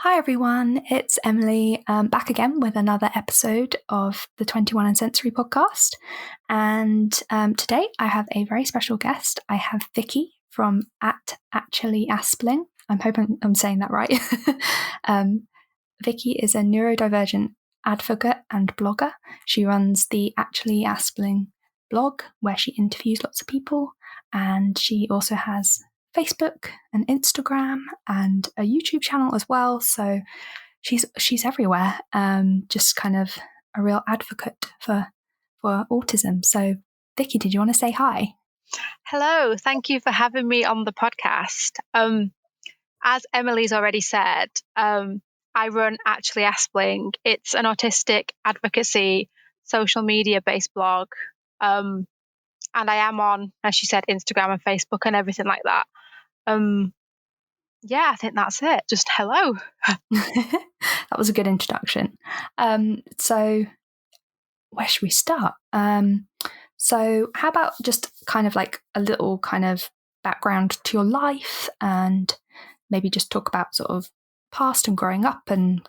Hi everyone, it's Emily back again with another episode of the 21 and Sensory podcast. And today I have a very special guest. I have Vicky from Actually Aspling. I'm hoping I'm saying that right. Vicky is a neurodivergent advocate and blogger. She runs the Actually Aspling blog where she interviews lots of people, and she also has Facebook and Instagram and a YouTube channel as well. So she's everywhere. Just kind of a real advocate for autism. So Vicky, did you want to say hi? Hello, thank you for having me on the podcast. As Emily's already said, I run Actually Aspling. It's an autistic advocacy social media based blog. And I am on, as she said, Instagram and Facebook and everything like that. Yeah, I think that's it. Just hello. That was a good introduction. So where should we start? So how about just kind of like a little kind of background to your life, and maybe just talk about sort of past and growing up and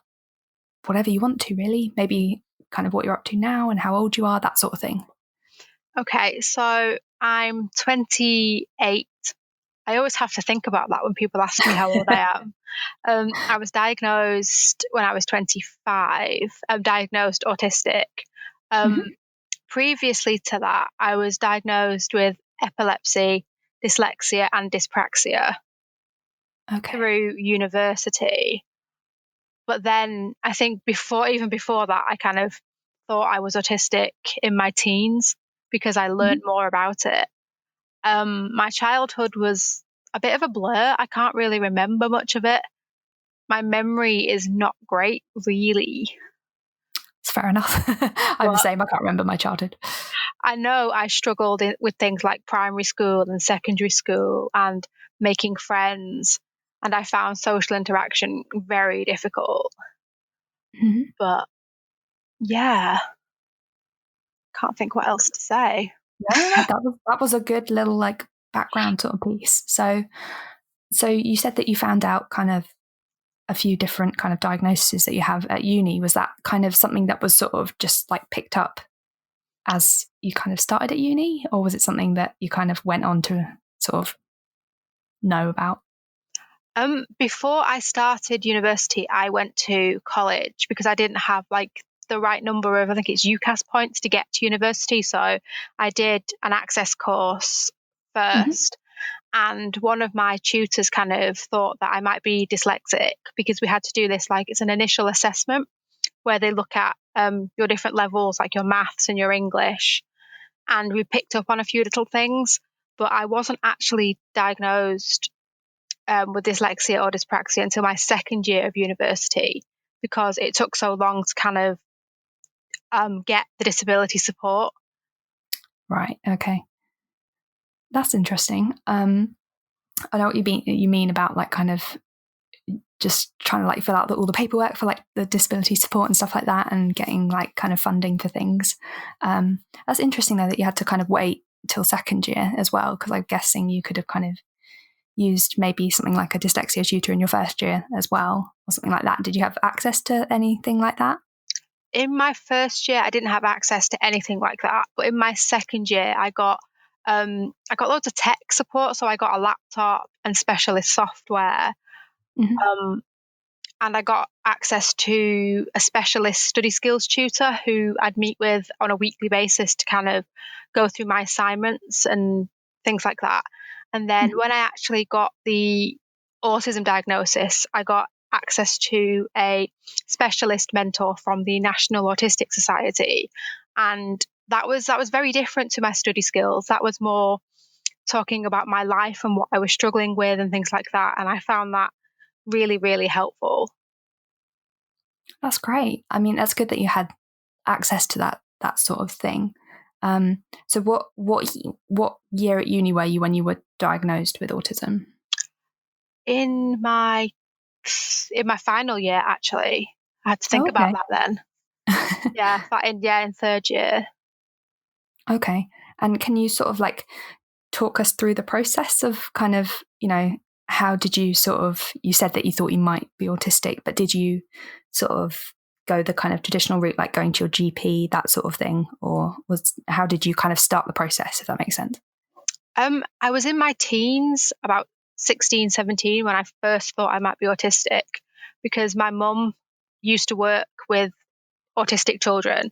whatever you want to, really. Maybe kind of what you're up to now and how old you are, that sort of thing. Okay, so I'm 28. I always have to think about that when people ask me how old I am. I was diagnosed when I was 25. I'm diagnosed autistic. Previously to that, I was diagnosed with epilepsy, dyslexia, and dyspraxia through university. But then I think even before that, I kind of thought I was autistic in my teens because I learned more about it. My childhood was a bit of a blur. I can't really remember much of it. My memory is not great, really. It's fair enough. I'm the same. I can't remember my childhood. I know I struggled with things like primary school and secondary school and making friends, and I found social interaction very difficult. But yeah, can't think what else to say. No, that was a good little like background sort of piece. So you said that you found out kind of a few different kind of diagnoses that you have at uni. Was that kind of something that was sort of just like picked up as you kind of started at uni, or was it something that you kind of went on to sort of know about? Before I started university, I went to college because I didn't have like the right number of, I think it's UCAS points to get to university. So I did an access course first. And one of my tutors kind of thought that I might be dyslexic because we had to do this, like it's an initial assessment where they look at your different levels, like your maths and your English. And we picked up on a few little things, but I wasn't actually diagnosed with dyslexia or dyspraxia until my second year of university because it took so long to kind of get the disability support. Right. Okay. That's interesting. I know what you mean about like kind of just trying to like fill out all the paperwork for like the disability support and stuff like that, and getting like kind of funding for things. That's interesting though that you had to kind of wait till second year as well, because I'm guessing you could have kind of used maybe something like a dyslexia tutor in your first year as well, or something like that. Did you have access to anything like that? In my first year, I didn't have access to anything like that. But in my second year, I got loads of tech support. So I got a laptop and specialist software. And I got access to a specialist study skills tutor who I'd meet with on a weekly basis to kind of go through my assignments and things like that. And then when I actually got the autism diagnosis, I got access to a specialist mentor from the National Autistic Society. And that was very different to my study skills. That was more talking about my life and what I was struggling with and things like that. And I found that really, really helpful. That's great. I mean, that's good that you had access to that sort of thing. So what year at uni were you when you were diagnosed with autism? In my final year, actually. I had to think about that then. In third year. Okay. And can you sort of like talk us through the process of kind of, how did you you said that you thought you might be autistic, but did you sort of go the kind of traditional route, like going to your GP, that sort of thing? Or how did you kind of start the process, if that makes sense? I was in my teens, about 16, 17, when I first thought I might be autistic, because my mum used to work with autistic children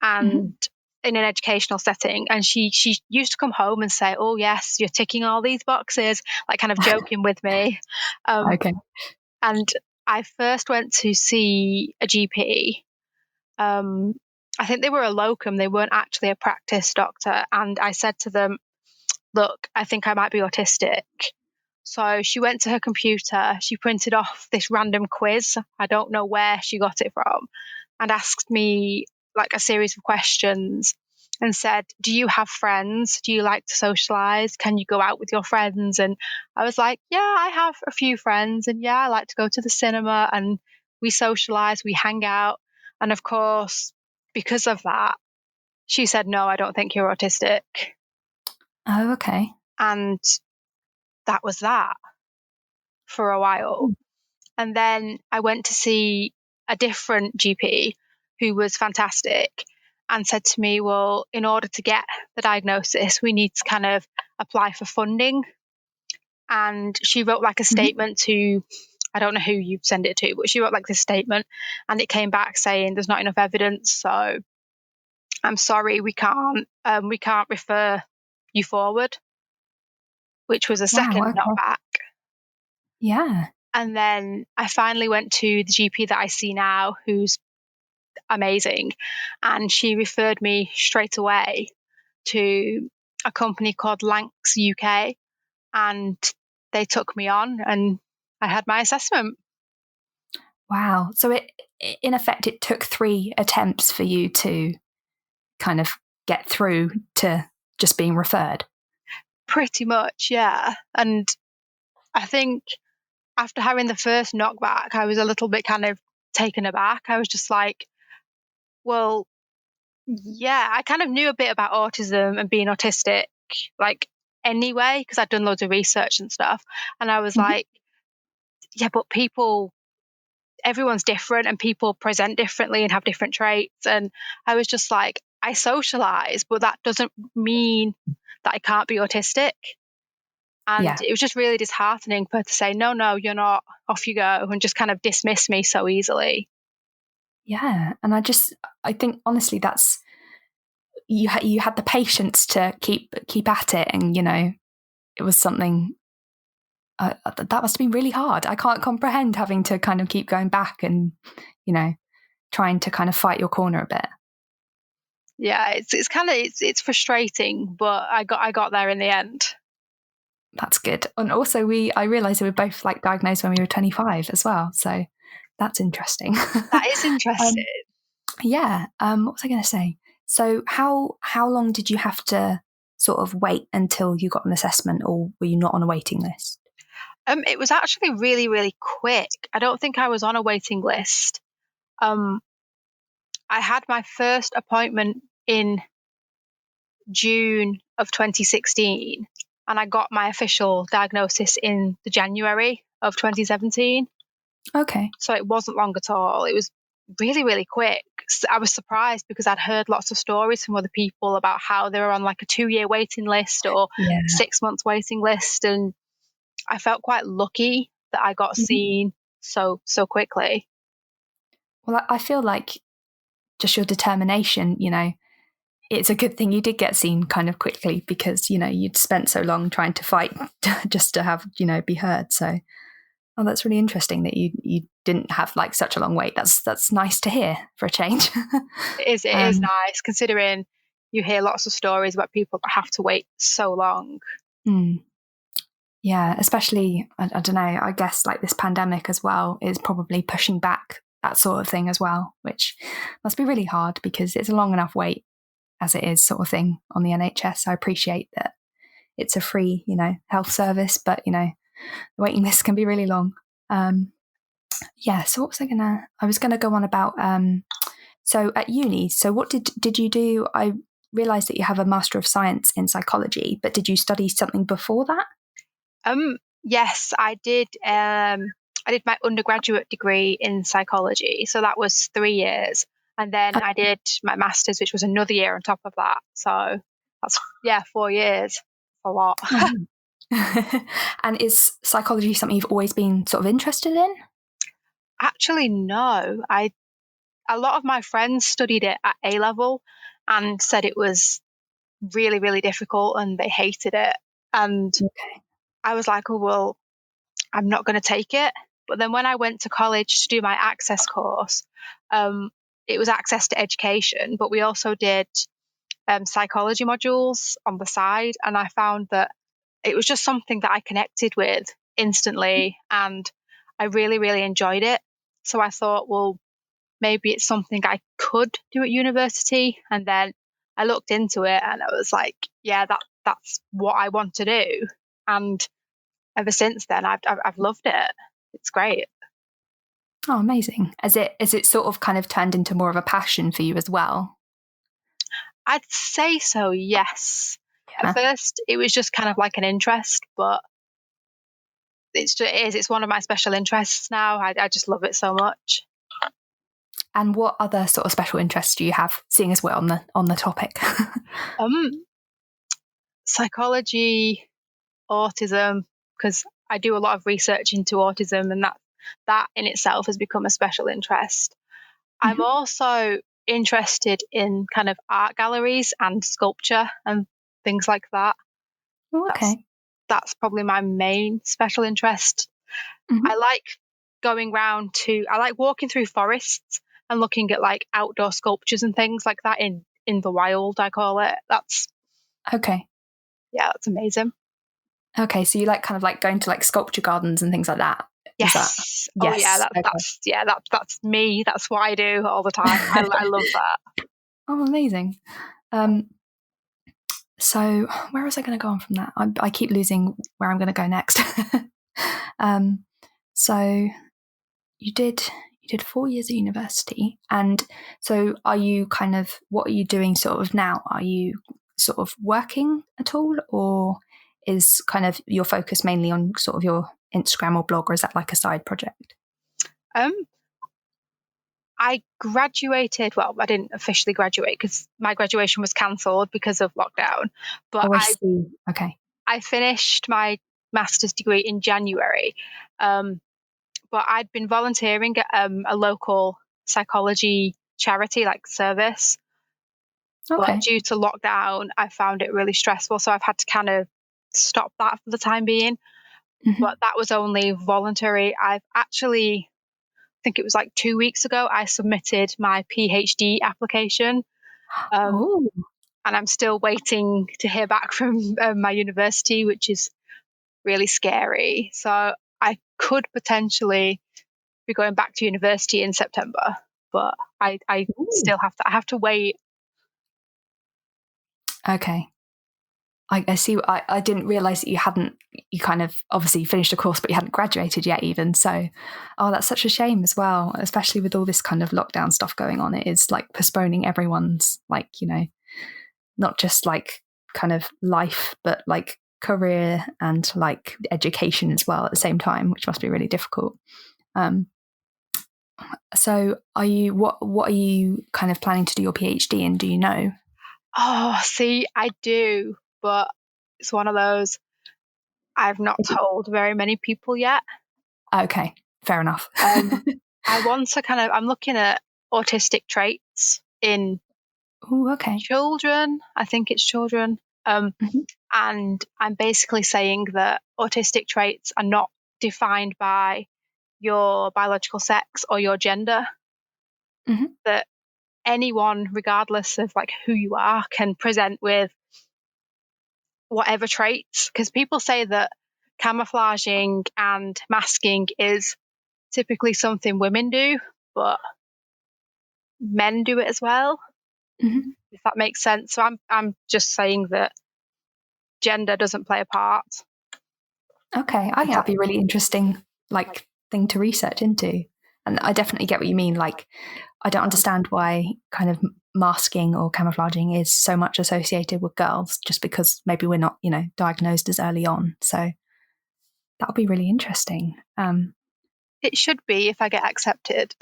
Mm-hmm. and in an educational setting, and she used to come home and say, "Oh yes, you're ticking all these boxes," like kind of joking with me. Okay. And I first went to see a GP. I think they were a locum, they weren't actually a practice doctor, and I said to them, "Look, I think I might be autistic." So she went to her computer, she printed off this random quiz. I don't know where she got it from, and asked me like a series of questions and said, "Do you have friends? Do you like to socialize? Can you go out with your friends?" And I was like, "Yeah, I have a few friends, and yeah, I like to go to the cinema and we socialize, we hang out." And of course, because of that, she said, "No, I don't think you're autistic." Oh, okay. And that was that for a while. And then I went to see a different GP who was fantastic and said to me, "Well, in order to get the diagnosis, we need to kind of apply for funding." And she wrote like a Mm-hmm. statement to, I don't know who you send it to, but she wrote like this statement, and it came back saying there's not enough evidence. So I'm sorry, we can't refer you forward, which was a Wow. second Okay. knockback. Yeah. And then I finally went to the GP that I see now, who's amazing. And she referred me straight away to a company called Lancs UK. And they took me on and I had my assessment. Wow. So in effect, it took 3 attempts for you to kind of get through to just being referred. Pretty much, yeah. And I think after having the first knockback, I was a little bit kind of taken aback. I was just like, well, yeah, I kind of knew a bit about autism and being autistic, like anyway, because I'd done loads of research and stuff. And I was Mm-hmm. like, yeah, but everyone's different and people present differently and have different traits. And I was just like, I socialize, but that doesn't mean that I can't be autistic. And Yeah. it was just really disheartening for her to say, "No, no, you're not, off you go," and just kind of dismiss me so easily. Yeah. And I think honestly, that's, you had the patience to keep at it. And, it was something that must have been really hard. I can't comprehend having to kind of keep going back and, you know, trying to kind of fight your corner a bit. Yeah, it's kind of it's frustrating, but I got there in the end. That's good. And also I realized we were both like diagnosed when we were 25 as well. So that's interesting. That is interesting. um, yeah. What was I going to say? So how long did you have to sort of wait until you got an assessment, or were you not on a waiting list? It was actually really, really quick. I don't think I was on a waiting list. Um, I had my first appointment in June of 2016, and I got my official diagnosis in the January of 2017. Okay. So it wasn't long at all. It was really, really quick. I was surprised because I'd heard lots of stories from other people about how they were on like a 2-year waiting list or Yeah. 6 months waiting list, and I felt quite lucky that I got Mhm. seen so quickly. Well, I feel like just your determination, it's a good thing you did get seen kind of quickly, because, you'd spent so long trying to fight just to have, be heard. So, oh, that's really interesting that you didn't have like such a long wait. That's nice to hear for a change. It is um, nice considering you hear lots of stories about people that have to wait so long. mm, yeah, especially, I don't know, I guess like this pandemic as well is probably pushing back that sort of thing as well, which must be really hard because it's a long enough wait as it is, sort of thing, on the NHS. I appreciate that it's a free, health service, but, the waiting list can be really long. Um, yeah. So what was I was gonna go on about, so at uni, so what did you do? I realized that you have a Master of Science in psychology, but did you study something before that? Yes, I did. I did my undergraduate degree in psychology, so that was 3 years, and then I did my master's, which was another year on top of that. So that's 4 years. A lot. Oh. And is psychology something you've always been sort of interested in? Actually, no. A lot of my friends studied it at A level and said it was really, really difficult and they hated it. And Okay. I was like, oh, well, I'm not going to take it. But then when I went to college to do my access course, it was access to education, but we also did psychology modules on the side. And I found that it was just something that I connected with instantly. And I really, really enjoyed it. So I thought, well, maybe it's something I could do at university. And then I looked into it and I was like, yeah, that's what I want to do. And ever since then, I've loved it. It's great. Oh, amazing. Is it sort of kind of turned into more of a passion for you as well? I'd say so, yes. At Yeah. first, it was just kind of like an interest, but it's one of my special interests now. I just love it so much. And what other sort of special interests do you have, seeing as we're on the topic? Um, Psychology, autism, because I do a lot of research into autism, and that in itself has become a special interest. I'm Mhm. also interested in kind of art galleries and sculpture and things like that. Oh, That's okay. that's probably my main special interest. Mhm. I like I like walking through forests and looking at like outdoor sculptures and things like that in the wild, I call it. Okay. That's amazing. Okay. So you like kind of like going to like sculpture gardens and things like that. Is that? Yes. Oh yeah, Yes. Okay. that's me. That's what I do all the time. I love that. Oh, amazing. Um, so where was I going to go on from that? I keep losing where I'm going to go next. um, so you did you did 4 years at university, and so are you kind of what are you doing sort of now? Are you sort of working at all, or is kind of your focus mainly on sort of your Instagram or blog, or is that like a side project? Um, I graduated. Well, I didn't officially graduate because my graduation was cancelled because of lockdown. But Oh, I see. Okay. I finished my master's degree in January. Um, but I'd been volunteering at a local psychology charity like service. But Okay. due to lockdown, I found it really stressful. So I've had to kind of stop that for the time being. Mm-hmm. But that was only voluntary. I've actually, I think it was like 2 weeks ago, I submitted my PhD application. Um, Oh, and I'm still waiting to hear back from my university, which is really scary. So I could potentially be going back to university in September, but I ooh. still I have to wait. Okay. I see. I didn't realize that you kind of obviously finished a course, but you hadn't graduated yet, even. So, oh, that's such a shame as well, especially with all this kind of lockdown stuff going on. It is like postponing everyone's, like, not just like kind of life, but like career and like education as well at the same time, which must be really difficult. Um, so, what are you kind of planning to do your PhD in? Do you know? Oh, see, I do, but it's one of those I've not told very many people yet. Okay, fair enough. I want to I'm looking at autistic traits in Oh, okay. children. I think it's children. Mhm. And I'm basically saying that autistic traits are not defined by your biological sex or your gender, Mhm. that anyone, regardless of like who you are, can present with whatever traits. Because people say that camouflaging and masking is typically something women do, but men do it as well, Mhm. if that makes sense. So I'm just saying that gender doesn't play a part. Okay, I think that'd be a really interesting, like, thing to research into. And I definitely get what you mean. Like, I don't understand why kind of masking or camouflaging is so much associated with girls, just because maybe we're not, diagnosed as early on. So, that'll be really interesting. It should be if I get accepted.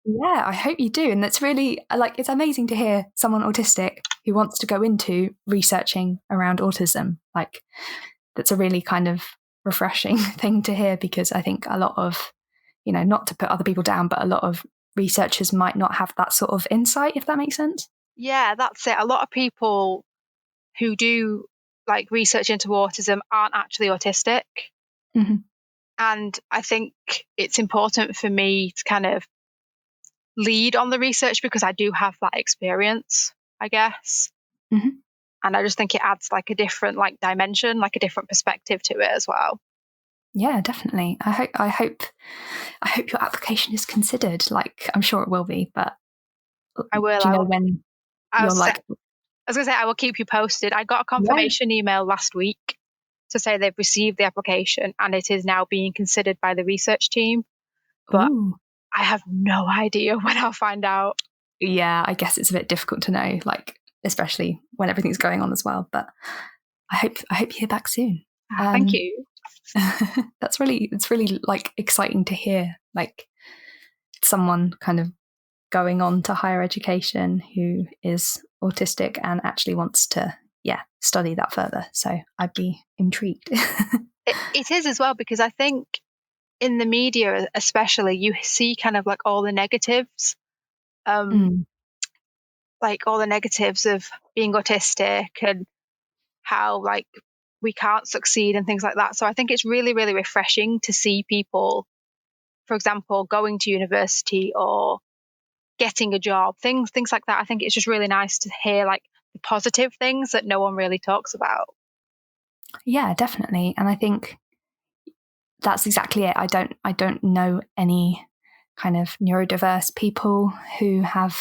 Yeah, I hope you do. And that's really like, it's amazing to hear someone autistic who wants to go into researching around autism. Like, that's a really kind of refreshing thing to hear, because I think a lot of, not to put other people down, but a lot of researchers might not have that sort of insight, if that makes sense. Yeah, that's it. A lot of people who do like research into autism aren't actually autistic. Mm-hmm. And I think it's important for me to kind of lead on the research because I do have that experience, I guess. Mm-hmm. And I just think it adds like a different like dimension, like a different perspective to it as well. Yeah, definitely. I hope your application is considered. Like, I'm sure it will be, but I will. do you know when I you're was, I like, was going to say, I will keep you posted. I got a yeah, confirmation email last week to say they've received the application and it is now being considered by the research team. But ooh, I have no idea when I'll find out. yeah, I guess it's a bit difficult to know, like, especially when everything's going on as well. But I hope you hear back soon. Thank you. It's really like exciting to hear, like, someone kind of going on to higher education who is autistic and actually wants to, study that further. So I'd be intrigued. It is as well, because I think in the media, especially, you see kind of like all the negatives, Mm. like all the negatives of being autistic and how like we can't succeed and things like that. So I think it's really, really refreshing to see people, for example, going to university or getting a job, things like that. I think it's just really nice to hear like the positive things that no one really talks about. Yeah, definitely. And I think that's exactly it. I don't know any kind of neurodiverse people who have,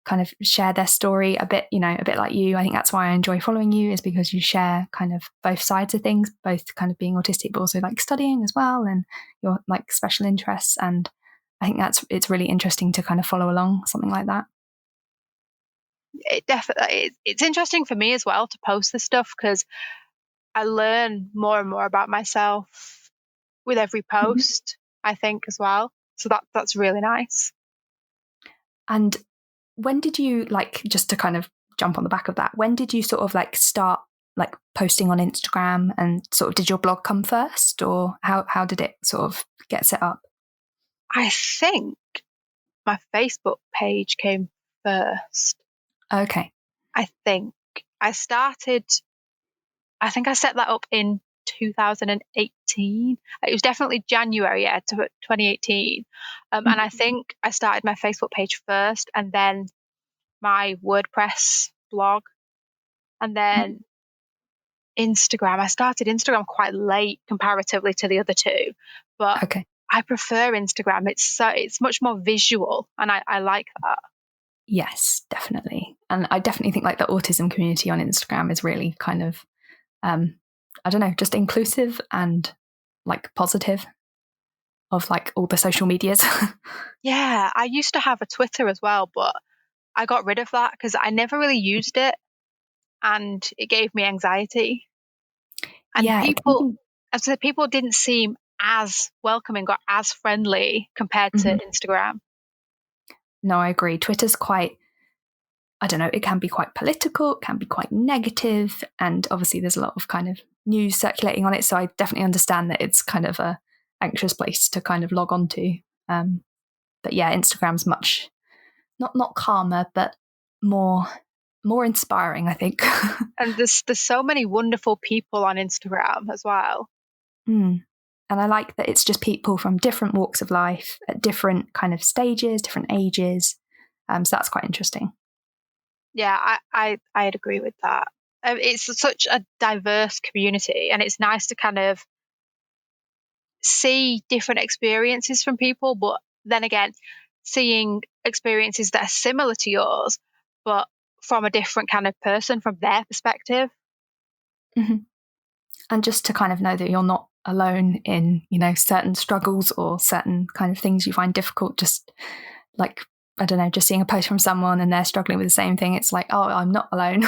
kind of share their story a bit, a bit like you. I think that's why I enjoy following you, is because you share kind of both sides of things, both kind of being autistic, but also like studying as well, and your like special interests. And I think it's really interesting to kind of follow along something like that. It definitely, it's interesting for me as well to post this stuff because I learn more and more about myself with every Mhm. post, I think, as well. So that's really nice. And when did you, like, just to kind of jump on the back of that, when did you sort of like start like posting on Instagram, and sort of did your blog come first, or how did it sort of get set up? I think my Facebook page came first. Okay. I think I started, I think I set that up in 2018. It was definitely January, yeah, to 2018. And I think I started my Facebook page first and then my WordPress blog and Mhm. then Instagram. I started Instagram quite late comparatively to the other two, but Okay. I prefer Instagram. It's much more visual and I like that. Yes, definitely. And I definitely think like the autism community on Instagram is really kind of, I don't know, just inclusive and like positive of like all the social medias. Yeah, I used to have a Twitter as well, but I got rid of that because I never really used it and it gave me anxiety. And Yeah, it can be. as I said, people didn't seem as welcoming or as friendly compared to Mhm. Instagram. No, I agree. Twitter's quite, I don't know, it can be quite political, it can be quite negative, and obviously there's a lot of kind of news circulating on it. So I definitely understand that it's kind of a anxious place to kind of log on to. But yeah, Instagram's much not calmer, but more more inspiring, I think. And there's so many wonderful people on Instagram as well. Mm. And I like that it's just people from different walks of life at different kind of stages, different ages. So that's quite interesting. Yeah, I'd agree with that. It's such a diverse community, and it's nice to kind of see different experiences from people. But then again, seeing experiences that are similar to yours, but from a different kind of person, from their perspective. Hmm. And just to kind of know that you're not alone in, certain struggles or certain kind of things you find difficult. Just like, I don't know, just seeing a post from someone and they're struggling with the same thing. It's like, oh, I'm not alone.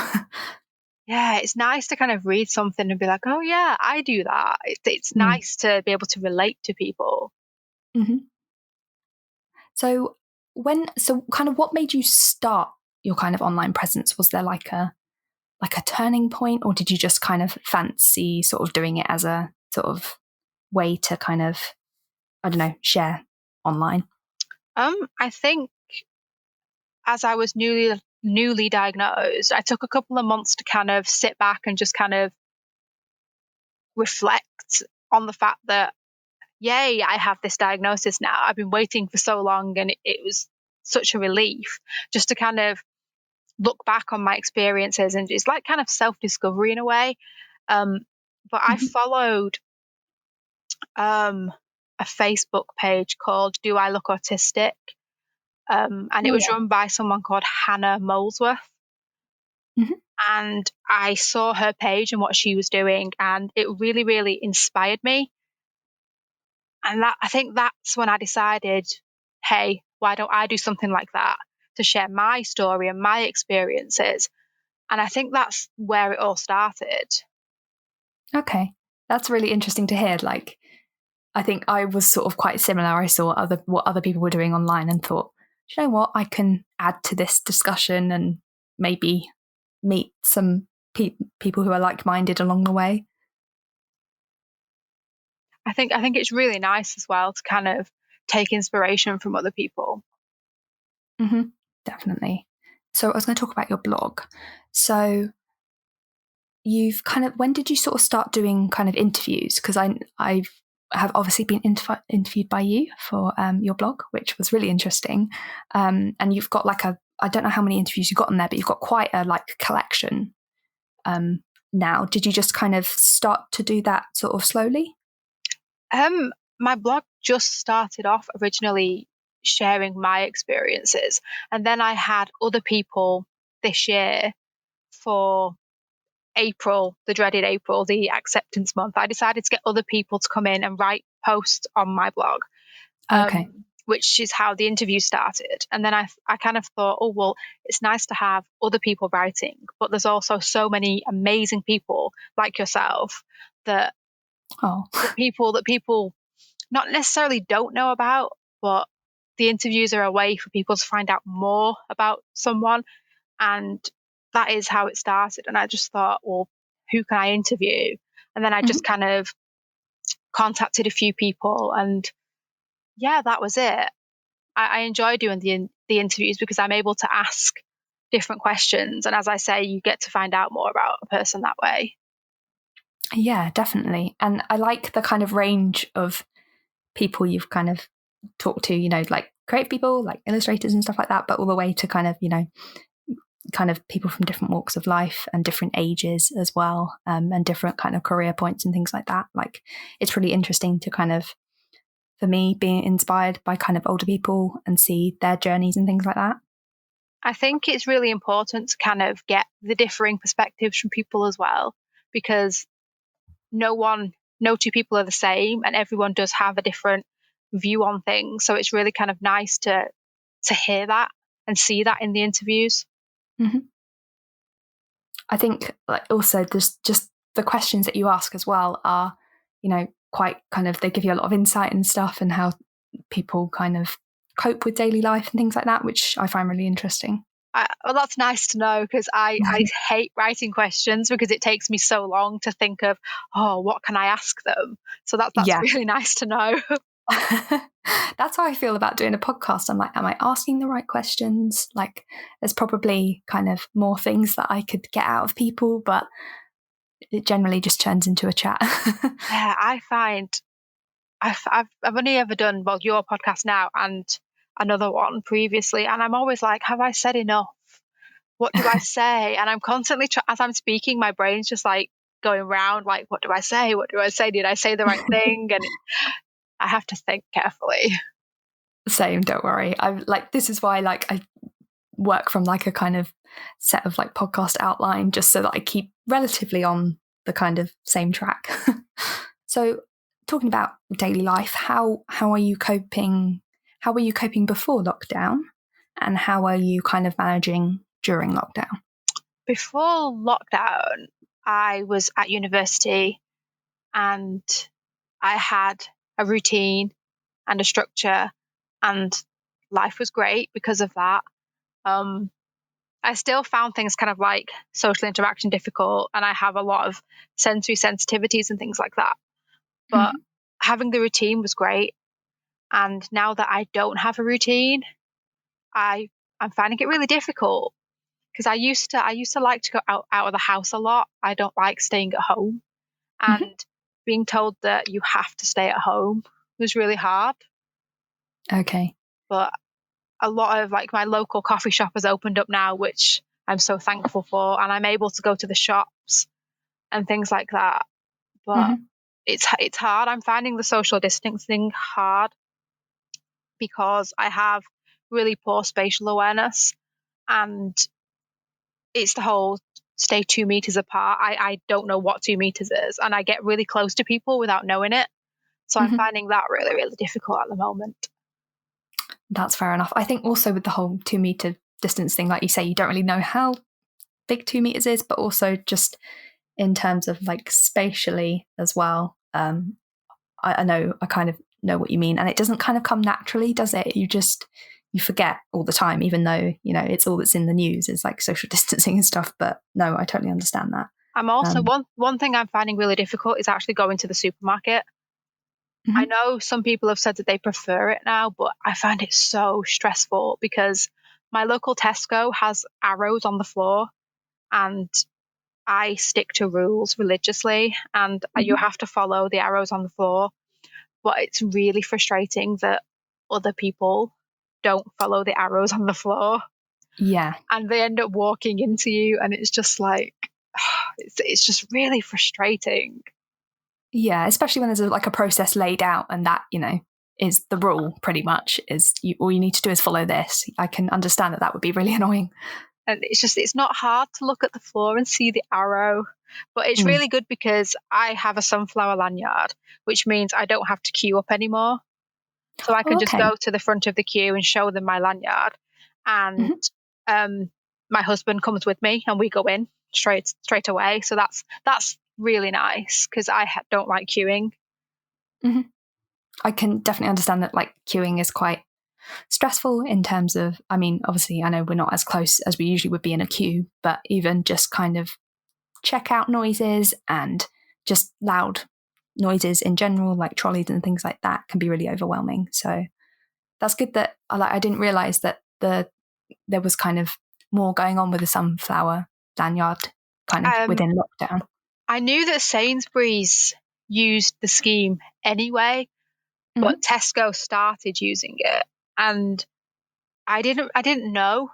yeah, it's nice to kind of read something and be like, oh yeah, I do that. It's Mm. nice to be able to relate to people. Hmm. So kind of what made you start your kind of online presence? Was there like a turning point, or did you just kind of fancy sort of doing it as a sort of way to kind of, I don't know, share online? I think as I was newly diagnosed, I took a couple of months to kind of sit back and just kind of reflect on the fact that, yay, I have this diagnosis now. I've been waiting for so long, and it was such a relief just to kind of look back on my experiences, and it's like kind of self-discovery in a way. Um, but I Mm-hmm. followed a Facebook page called Do I Look Autistic? And it Oh was yeah. run by someone called Hannah Molesworth. Mm-hmm. And I saw her page and what she was doing, and it really, really inspired me. And I think that's when I decided, hey, why don't I do something like that to share my story and my experiences? And I think that's where it all started. Okay, that's really interesting to hear. Like, I think I was sort of quite similar. I saw what other people were doing online and thought, do you know what, I can add to this discussion and maybe meet some people who are like-minded along the way. I think it's really nice as well to kind of take inspiration from other people. Mm-hmm. Definitely. So I was going to talk about your blog. So you've kind of, when did you sort of start doing kind of interviews? Because I have obviously been interviewed by you for your blog, which was really interesting. And you've got like I don't know how many interviews you've got on there, but you've got quite a like collection now. Did you just kind of start to do that sort of slowly? Um, my blog just started off originally sharing my experiences, and then I had other people this year for April, the dreaded April, the acceptance month. I decided to get other people to come in and write posts on my blog, Okay. which is how the interview started. And then I kind of thought, oh, well, it's nice to have other people writing, but there's also so many amazing people like yourself that Oh. that people not necessarily don't know about, but the interviews are a way for people to find out more about someone. And that is how it started. And I just thought, well, who can I interview? And then I just Mhm. kind of contacted a few people, and yeah, that was it. I enjoy doing the interviews because I'm able to ask different questions, and as I say, you get to find out more about a person that way. Yeah, definitely. And I like the kind of range of people you've kind of talked to, you know, like creative people, like illustrators and stuff like that, but all the way to kind of, you know, kind of people from different walks of life and different ages as well, and different kind of career points and things like that. Like, it's really interesting to kind of, for me, being inspired by kind of older people and see their journeys and things like that. I think it's really important to kind of get the differing perspectives from people as well, because no two people are the same, and everyone does have a different view on things. So it's really kind of nice to hear that and see that in the interviews. Mm-hmm. I think like also there's just the questions that you ask as well are, you know, quite kind of, they give you a lot of insight and stuff and how people kind of cope with daily life and things like that, which I find really interesting. Well, that's nice to know, because I hate writing questions because it takes me so long to think of, oh, what can I ask them? So that's Yeah. really nice to know. That's how I feel about doing a podcast. I'm like, am I asking the right questions? Like, there's probably kind of more things that I could get out of people, but it generally just turns into a chat. Yeah, I find I've only ever done, well, your podcast now and another one previously, and I'm always like, have I said enough? What do I say? And I'm constantly as I'm speaking, my brain's just like going round, like, what do I say? What do I say? Did I say the right thing? And I have to think carefully. Same, don't worry. I like, this is why like I work from like a kind of set of like podcast outline just so that I keep relatively on the kind of same track. So talking about daily life, how are you coping? How were you coping before lockdown? And how are you kind of managing during lockdown? before lockdown, I was at university and I had a routine and a structure, and life was great because of that. Um, I still found things kind of like social interaction difficult, and I have a lot of sensory sensitivities and things like that. But Mhm. having the routine was great. And now that I don't have a routine, I I'm finding it really difficult because I used to like to go out of the house a lot. I don't like staying at home, Mhm. and being told that you have to stay at home was really hard. Okay. But a lot of like my local coffee shop has opened up now, which I'm so thankful for, and I'm able to go to the shops and things like that. But Mhm. it's hard. I'm finding the social distancing hard because I have really poor spatial awareness, and it's the whole stay 2 meters apart. I don't know what 2 meters is, and I get really close to people without knowing it. So I'm Mhm. finding that really, really difficult at the moment. That's fair enough. I think also with the whole 2 meter distance thing, like you say, you don't really know how big 2 meters is, but also just in terms of like spatially as well. I know I kind of know what you mean, and it doesn't kind of come naturally, does it? You forget all the time, even though it's all that's in the news is like social distancing and stuff. But no, I totally understand that. I'm also Um, one thing I'm finding really difficult is actually going to the supermarket. I mhm. know some people have said that they prefer it now, but I find it so stressful because my local Tesco has arrows on the floor, and I stick to rules religiously, and you Mhm. have to follow the arrows on the floor. But it's really frustrating that other people don't follow the arrows on the floor, Yeah, and they end up walking into you, and it's just like it's just really frustrating. yeah, especially when there's like a process laid out, and that is the rule. Pretty much is all you need to do is follow this. I can understand that would be really annoying. And it's not hard to look at the floor and see the arrow, but it's Mm. really good because I have a sunflower lanyard, which means I don't have to queue up anymore. So I can Oh, just okay. go to the front of the queue and show them my lanyard, and Mhm. um, my husband comes with me and we go in straight away. So that's really nice because don't like queuing. Mhm. I can definitely understand that like queuing is quite stressful in terms of, I mean, obviously, I know we're not as close as we usually would be in a queue, but even just kind of checkout noises and just loud noises in general, like trolleys and things like that, can be really overwhelming. So that's good that I didn't realize that there was kind of more going on with the sunflower lanyard kind of Um, within lockdown. I knew that Sainsbury's used the scheme anyway, but Mm-hmm. Tesco started using it, and I didn't know.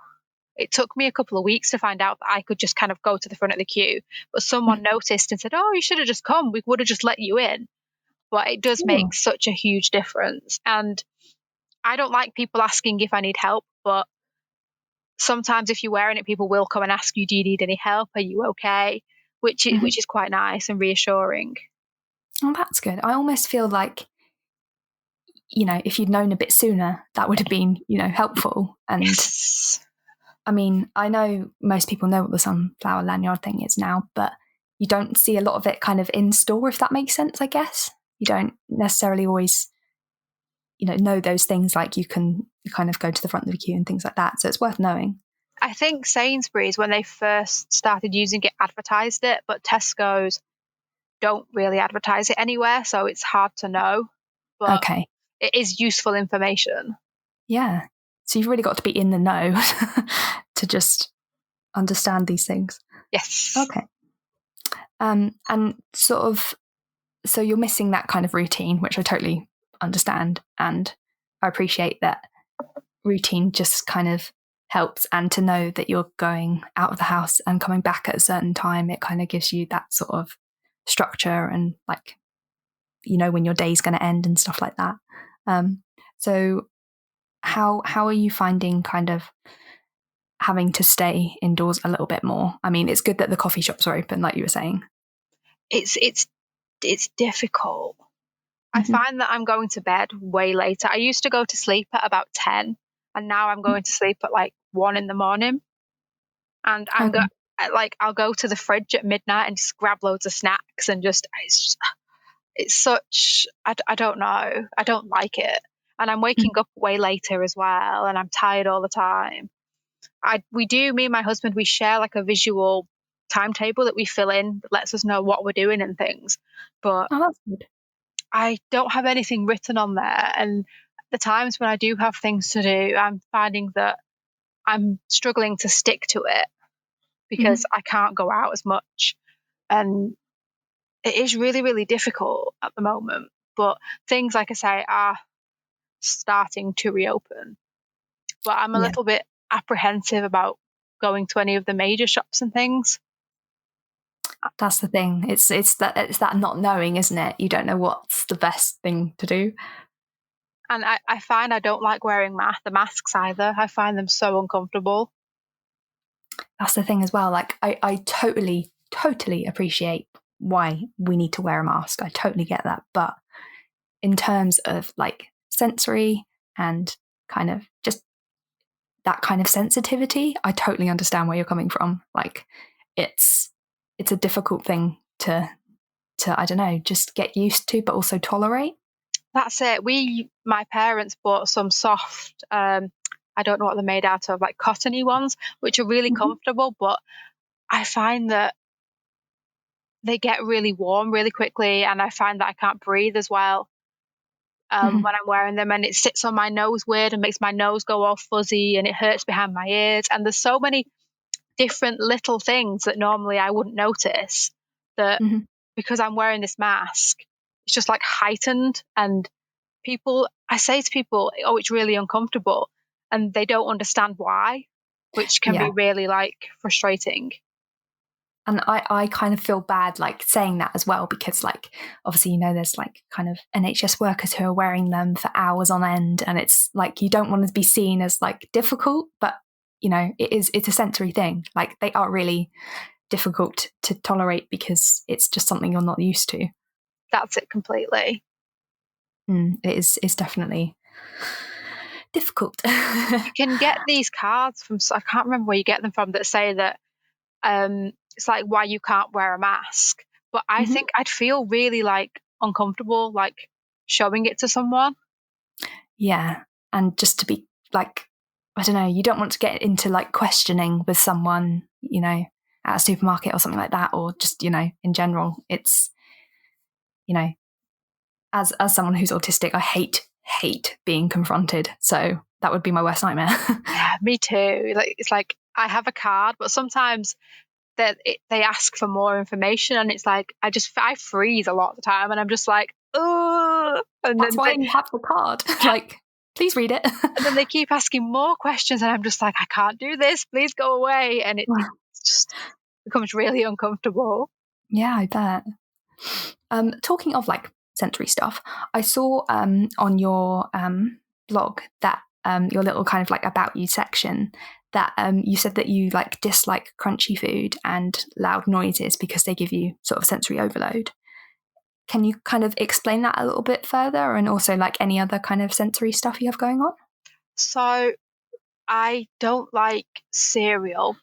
It took me a couple of weeks to find out that I could just kind of go to the front of the queue, but someone noticed and said, "Oh, you should have just come. We would have just let you in." But it does make Oh. such a huge difference. And I don't like people asking if I need help, but sometimes if you're wearing it, people will come and ask you, "Do you need any help? Are you okay?" Mm-hmm. Which is quite nice and reassuring. Oh, that's good. I almost feel like, if you'd known a bit sooner, that would have been, helpful. And Yes. I mean, I know most people know what the sunflower lanyard thing is now, but you don't see a lot of it kind of in store, if that makes sense, I guess. You don't necessarily always, know those things, like you can kind of go to the front of the queue and things like that. So it's worth knowing. I think Sainsbury's, when they first started using it, advertised it, but Tesco's don't really advertise it anywhere, so it's hard to know. But Okay. it is useful information. Yeah. So you've really got to be in the know to just understand these things. Yes. Okay. And sort of, so you're missing that kind of routine, which I totally understand. And I appreciate that routine just kind of helps. And to know that you're going out of the house and coming back at a certain time, it kind of gives you that sort of structure and like, when your day's going to end and stuff like that. So how are you finding kind of having to stay indoors a little bit more? I mean, it's good that the coffee shops are open, like you were saying. It's difficult. I Mm-hmm. find that I'm going to bed way later. I used to go to sleep at about 10, and now I'm going to sleep at like 1 in the morning. And Okay. I'll go to the fridge at midnight and just grab loads of snacks and it's such, I don't know. I don't like it. And I'm waking up way later as well, and I'm tired all the time. Me and my husband, we share like a visual timetable that we fill in that lets us know what we're doing and things. But Oh, that's good. I don't have anything written on there. And the times when I do have things to do, I'm finding that I'm struggling to stick to it because I can't go out as much. And it is really, really difficult at the moment. But things, like I say, are starting to reopen. But I'm a Yeah, little bit apprehensive about going to any of the major shops and things. that's the thing. It's that not knowing, isn't it? You don't know what's the best thing to do. And I find I don't like wearing the masks either. I find them so uncomfortable. That's the thing as well. Like I totally appreciate why we need to wear a mask. I totally get that. But in terms of like sensory and kind of just that kind of sensitivity, I totally understand where you're coming from. Like it's a difficult thing to I don't know, just get used to, but also tolerate. That's it. My parents bought some soft, I don't know what they're made out of, like cottony ones, which are really comfortable, but I find that they get really warm really quickly, and I find that I can't breathe as well when I'm wearing them, and it sits on my nose weird and makes my nose go all fuzzy, and it hurts behind my ears. And there's so many different little things that normally I wouldn't notice that because I'm wearing this mask, it's just like heightened. And I say to people, oh, it's really uncomfortable, and they don't understand why, which can be really like frustrating. And I kind of feel bad like saying that as well, because like obviously, you know, there's like kind of NHS workers who are wearing them for hours on end, and it's like you don't want to be seen as like difficult, but you know, it's a sensory thing. Like they are really difficult to tolerate because it's just something you're not used to. That's it completely. It's definitely difficult. You can get these cards from, I can't remember where you get them from, that say that it's like why you can't wear a mask. But I think I'd feel really like uncomfortable like showing it to someone. Yeah. And just to be like, I don't know, you don't want to get into like questioning with someone, you know, at a supermarket or something like that, or just, you know, in general. It's, you know, as someone who's autistic, I hate being confronted. So that would be my worst nightmare. Yeah, me too. Like it's like I have a card, but sometimes they ask for more information, and it's like I freeze a lot of the time, and I'm just like, oh, and That's why you have the card. Like, please read it. then they keep asking more questions, and I'm just like, I can't do this. Please go away, and it just becomes really uncomfortable. Yeah, I bet. Talking of like sensory stuff, I saw on your blog that your little kind of like about you section that you said that you like dislike crunchy food and loud noises because they give you sort of sensory overload. Can you kind of explain that a little bit further, and also like any other kind of sensory stuff you have going on? So I don't like cereal.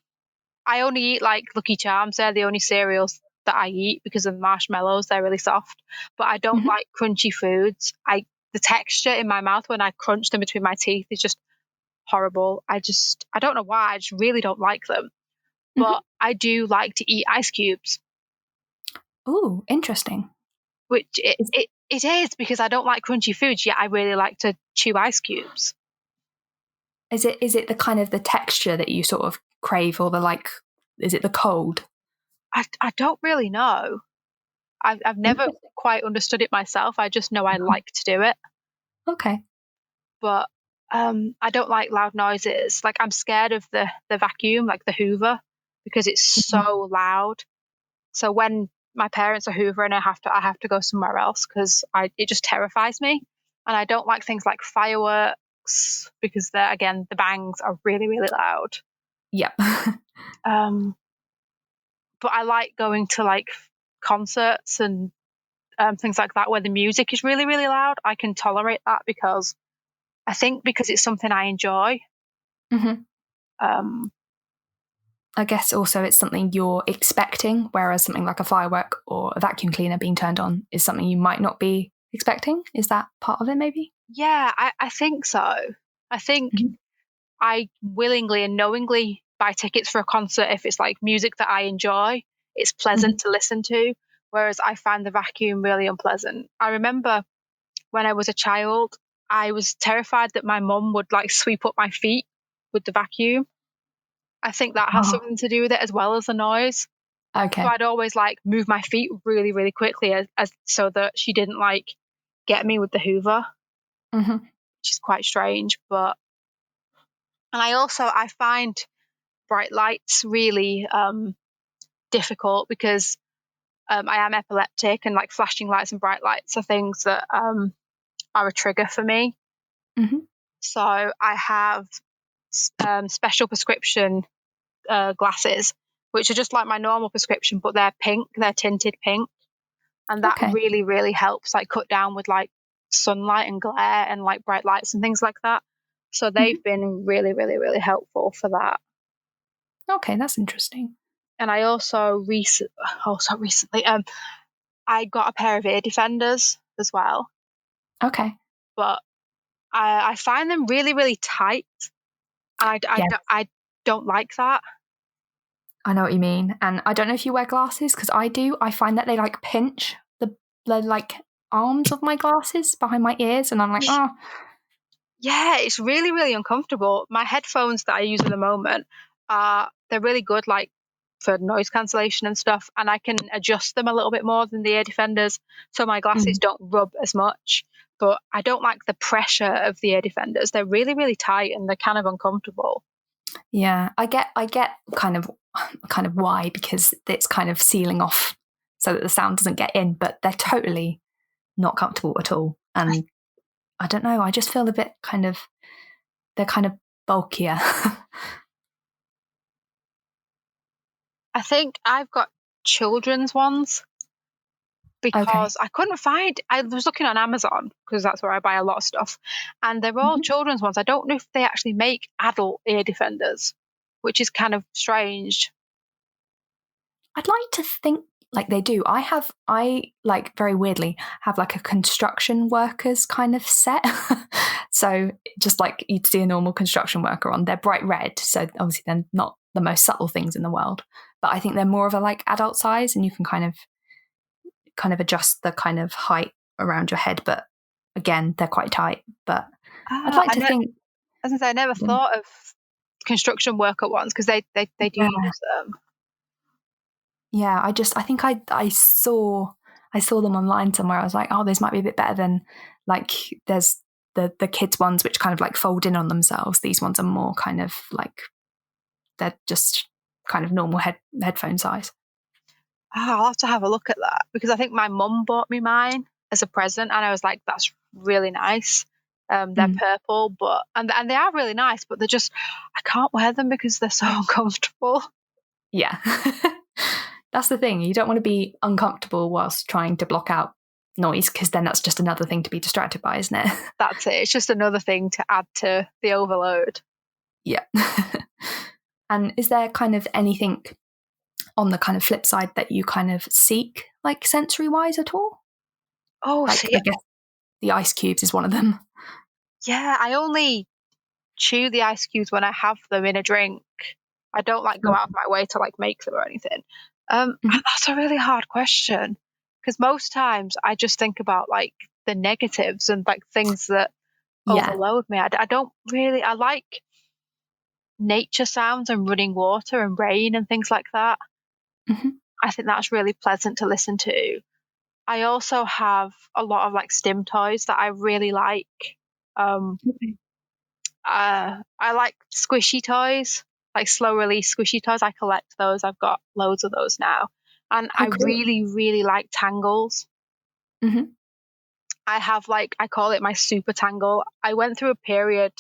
I only eat like Lucky Charms. They're the only cereals that I eat because of the marshmallows. They're really soft. But I don't like crunchy foods. The texture in my mouth when I crunch them between my teeth is just horrible. I don't know why. I just really don't like them. But I do like to eat ice cubes, Oh, interesting. which Is, it is because I don't like crunchy foods, yet I really like to chew ice cubes. is it the kind of the texture that you sort of crave, or the like? Is it the cold? I don't really know. I've never quite understood it myself. I just know I like to do it. Okay. But I don't like loud noises. Like I'm scared of the vacuum, like the Hoover, because it's so loud. So when my parents are hoovering, I have to go somewhere else because it just terrifies me. And I don't like things like fireworks because the bangs are really, really loud. Yep. Um, but I like going to like concerts and things like that where the music is really, really loud. I can tolerate that because I think because it's something I enjoy. hmm Um, I guess also it's something you're expecting, whereas something like a firework or a vacuum cleaner being turned on is something you might not be expecting. Is that part of it, maybe? Yeah, I think so. I think Mhm. I willingly and knowingly buy tickets for a concert if it's like music that I enjoy. It's pleasant Mhm. to listen to, whereas I find the vacuum really unpleasant. I remember when I was a child, I was terrified that my mum would like sweep up my feet with the vacuum. I think that has Oh, something to do with it as well as the noise. So okay. I'd always like move my feet really, really quickly as so that she didn't like get me with the Hoover, Hmm. which is quite strange. But and I find bright lights really difficult because I am epileptic, and like flashing lights and bright lights are things that are a trigger for me. Hmm. So I have special prescription glasses, which are just like my normal prescription, but they're pink, they're tinted pink, and that Okay. really, really helps like cut down with like sunlight and glare and like bright lights and things like that. So they've Hmm. been really, really, really helpful for that. Okay, that's interesting. And I also recently, I got a pair of ear defenders as well, Okay. but I find them really, really tight, and Yeah, I don't like that. I know what you mean. And I don't know if you wear glasses because I do. I find that they like pinch the like arms of my glasses behind my ears, and I'm like, oh, Yeah, it's really, really uncomfortable. My headphones that I use at the moment they're really good, like for noise cancellation and stuff, and I can adjust them a little bit more than the ear defenders, so my glasses mm, don't rub as much. But I don't like the pressure of the ear defenders. They're really, really tight and they're kind of uncomfortable. yeah. I get kind of why because it's kind of sealing off so that the sound doesn't get in, but they're totally not comfortable at all. And I don't know. I just feel a bit kind of they're kind of bulkier. I think I've got children's ones Okay. because I was looking on Amazon because that's where I buy a lot of stuff, and they're all Mhm. children's ones. I don't know if they actually make adult ear defenders, which is kind of strange. I'd like to think like they do. I like very weirdly have like a construction workers kind of set. So just like you'd see a normal construction worker on, they're bright red. So obviously they're not the most subtle things in the world, but I think they're more of a like adult size, and you can kind of adjust the kind of height around your head. But again, they're quite tight. But I'd Ah, like to think, as I say, I never thought of construction worker ones because they do yeah, use them. yeah. I think I saw them online somewhere. I was like, oh, this might be a bit better than like there's the kids ones which kind of like fold in on themselves. These ones are more kind of like they're just kind of normal headphone size. Ah, I'll have to have a look at that because I think my mum bought me mine as a present, and I was like, that's really nice. They're Mm, purple, but and they are really nice, but they're just I can't wear them because they're so uncomfortable. yeah. That's the thing. You don't want to be uncomfortable whilst trying to block out noise because then that's just another thing to be distracted by, isn't it? That's it. It's just another thing to add to the overload. Yeah. And is there kind of anything on the kind of flip side that you kind of seek, like sensory wise at all? Oh, Like, see, I guess the ice cubes is one of them. yeah, I only chew the ice cubes when I have them in a drink. I don't like go out of Okay. my way to like make them or anything. Mhm. That's a really hard question because most times I just think about like the negatives and like things that Yeah. overload me. I don't really. I like nature sounds and running water and rain and things like that. Hmm. I think that's really pleasant to listen to. I also have a lot of like stim toys that I really like. Um, Okay. I like squishy toys, like slow release squishy toys. I collect those. I've got loads of those now. And Oh, I cool. really, really like tangles. Hmm. I have like, I call it my super tangle. I went through a period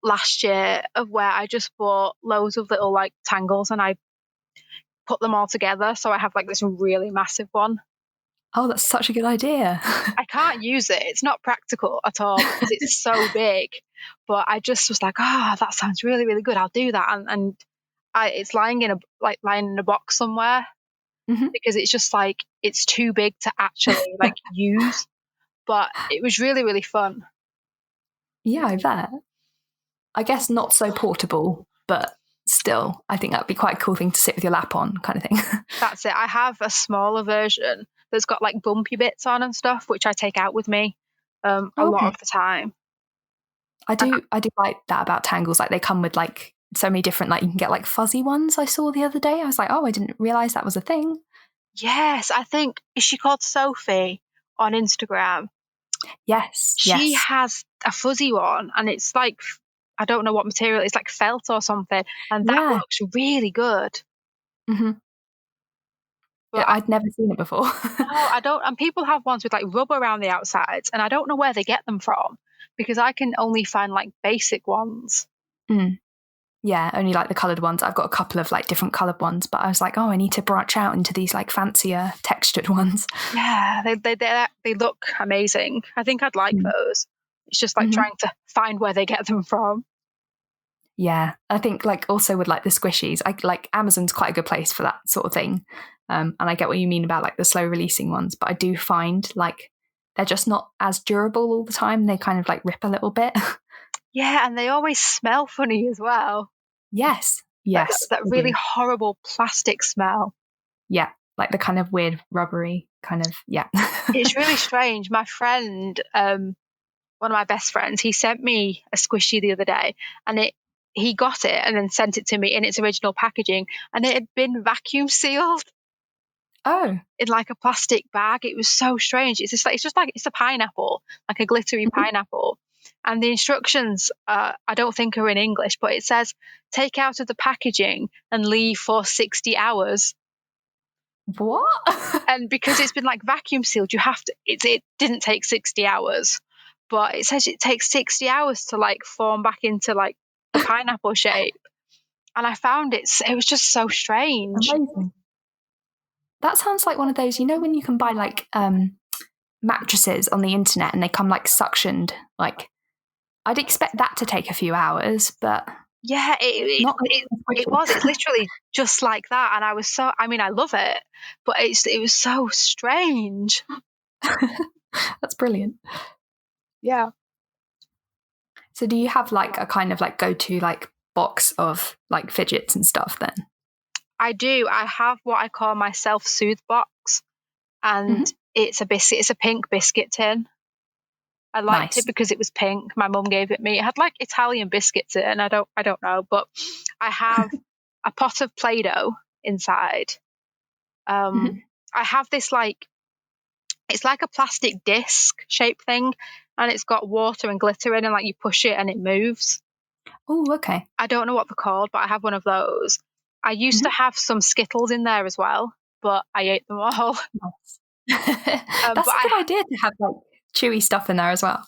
last year of where I just bought loads of little like tangles and I put them all together. So I have like this really massive one. Oh, that's such a good idea. I can't use it. It's not practical at all because it's so big. But I just was like, oh, that sounds really, really good. I'll do that. And it's lying in a box somewhere, Mm-hmm. because it's just like it's too big to actually like use. But it was really, really fun. Yeah, I bet. I guess not so portable, but still, I think that'd be quite a cool thing to sit with your lap on, kind of thing. That's it. I have a smaller version that's got like bumpy bits on and stuff, which I take out with me a lot Okay. of the time. I do like that about tangles. Like they come with like so many different, like you can get like fuzzy ones. I saw the other day. I was like, oh, I didn't realize that was a thing. Yes, I think, is she called Sophie on Instagram? Yes, She yes, has a fuzzy one, and it's like, I don't know what material, it's like felt or something, and that yeah. looks really good. Hmm. But I'd never seen it before. no, I don't. And people have ones with like rubber around the outsides, and I don't know where they get them from, because I can only find like basic ones. Mm. Yeah, only like the coloured ones. I've got a couple of like different coloured ones, but I was like, oh, I need to branch out into these like fancier textured ones. Yeah, they look amazing. I think I'd like those. It's just like Mm-hmm. trying to find where they get them from. Yeah, I think like also with like the squishies, I like Amazon's quite a good place for that sort of thing. And I get what you mean about like the slow releasing ones, but I do find like they're just not as durable all the time. They kind of like rip a little bit. Yeah, and they always smell funny as well. Yes, Like that, yes, that they really do. horrible plastic smell. Yeah, like the kind of weird rubbery kind of, yeah. It's really strange. My friend, one of my best friends, he sent me a squishy the other day, and he got it and then sent it to me in its original packaging, and it had been vacuum sealed Oh. in like a plastic bag. It was so strange. It's a pineapple, like a glittery Mhm. pineapple. And the instructions, I don't think are in English, but it says take out of the packaging and leave for 60 hours. What? And because it's been like vacuum sealed, it didn't take 60 hours, but it says it takes 60 hours to like form back into like the pineapple shape. And I found it was just so strange. Amazing. That sounds like one of those, when you can buy like mattresses on the internet and they come like suctioned, like I'd expect that to take a few hours, but Yeah, not it squishy. was. It's literally just like that. And I mean, I love it, but it was so strange. That's brilliant. Yeah. So do you have like a kind of like go-to like box of like fidgets and stuff then? I do. I have what I call my self-soothe box, and Mm-hmm. it's a pink biscuit tin. I liked it Nice. because it was pink. My mum gave it me. It had like Italian biscuits in it, and I don't know, but I have a pot of Play-Doh inside. Mm-hmm. I have this like it's like a plastic disc shaped thing, and it's got water and glitter in, and like you push it and it moves. Oh, okay. I don't know what they're called, but I have one of those. I used to Mm-hmm. have some Skittles in there as well, but I ate them all. Nice. But That's a good idea to have like chewy stuff in there as well.